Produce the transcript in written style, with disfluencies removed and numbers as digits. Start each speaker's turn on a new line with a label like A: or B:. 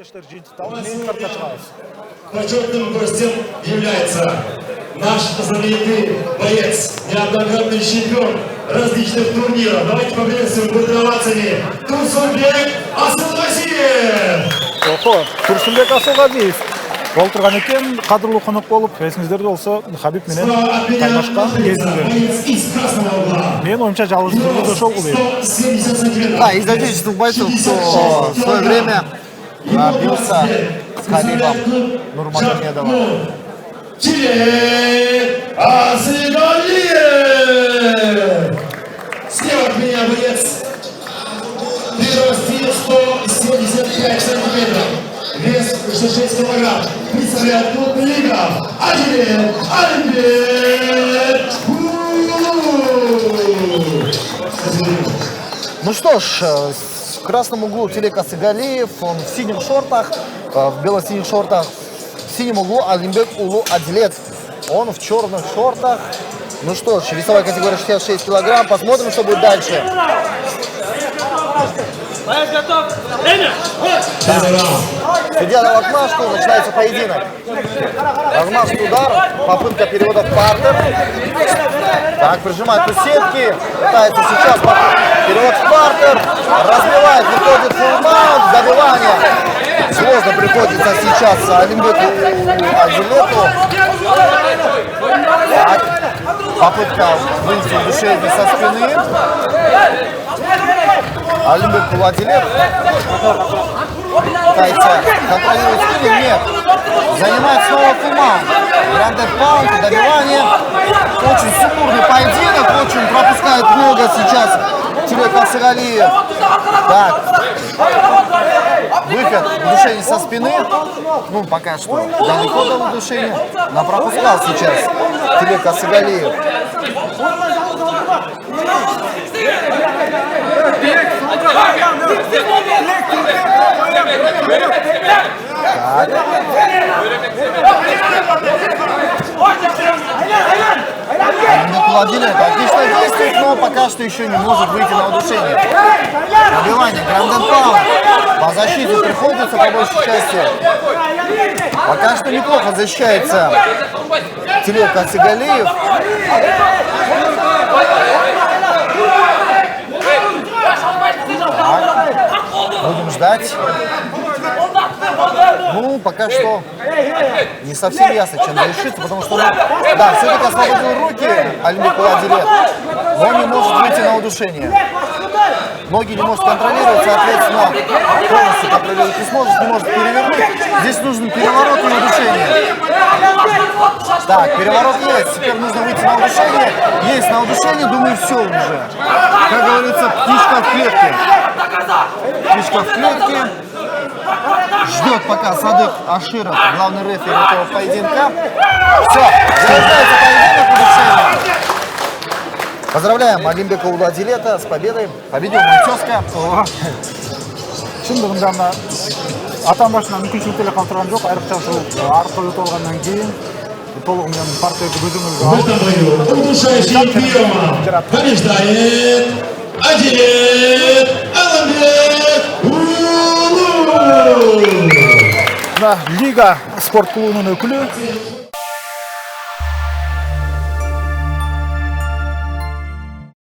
A: жерлештер жыйынтыктап алып мен картка чыгабыз.
B: Почетным гостем является наш знаменитый боец, неоднократный чемпион различных турниров. Давайте поприветствуем гудровацами Турсунбек Асылғазиев.
A: Турсунбек Асылғазиев олтурган экен, кадырлуу конок болуп, эсиңиздерде болсо Хабиб менен кайнашкан кезинде. Мен оюмча жалгыз ошол дейм.
C: Да, из отечественных бойцов, кто в свое время бился с Хабибом Нурмагомедовым.
B: Асылғазиев! Слева от меня боец при росте 175 сантиметров. Вес 66 килограмм. Представляет клуб Лига. Алимбек.
C: Ну что ж, в красном углу Тилек Асыгалиев, он в синих шортах, в бело-синих шортах. В синем углу Алимбек Улу Адилет, он в черных шортах. Ну что ж, весовая категория 66 килограмм. Посмотрим, что будет дальше. Судья дал отмашку, начинается поединок. Размашка, удар, попытка перевода в партер. Так, прижимает у сетки, пытается сейчас перевод в партер, разбивает, выходит фулл-маунт, добивание. Сложно приходится сейчас Алимбеку Адилету. Так, попытка вынести удушение со спины. Алимбек Адилет пытается контролировать спину, нет. Занимает снова фулл-маунт. Гранд-энд-паунд, добивание. Очень сумбурный поединок, очень пропускает много сейчас Тилек Асыгалиев. Так, выход, удушение со спины. Ну, пока что далеко до удушения, но пропускал сейчас Тилек Асыгалиев. Владимир отлично действует, но пока что еще не может выйти на удушение. Добивание, гранд-энд-паунд. По защите приходится по большей части. Пока что неплохо защищается Тилек Асыгалиев. Будем ждать. Ну, пока что не совсем ясно, чем решится, потому что, да, все-таки освободил руки Алимбек Адилет, но не может выйти на удушение. Ноги не может контролировать, соответственно, полностью контролировать не сможет, не может перевернуть. Здесь нужен переворот и удушение. Так, переворот есть, теперь нужно выйти на удушение. Есть на удушение, думаю, все уже. Как говорится, птичка в клетке. Птичка в клетке. Ждет пока Садык Аширов, главный рефери этого поединка. Все, завершается поединок удушения. Поздравляем Алимбека Адилета с победой. Победил Мантеска.
A: Шындыгында мына атамбашына мүмкүнчүлүктөр калтырган жок, айрыкча ушул арып коюп алгандан кийин толугу менен партияды көзөмөлгө алып.
B: В этом бою удушающий приемом побеждает Адилет Алимбек Улу.
A: Лига спорт клубунун өкүлү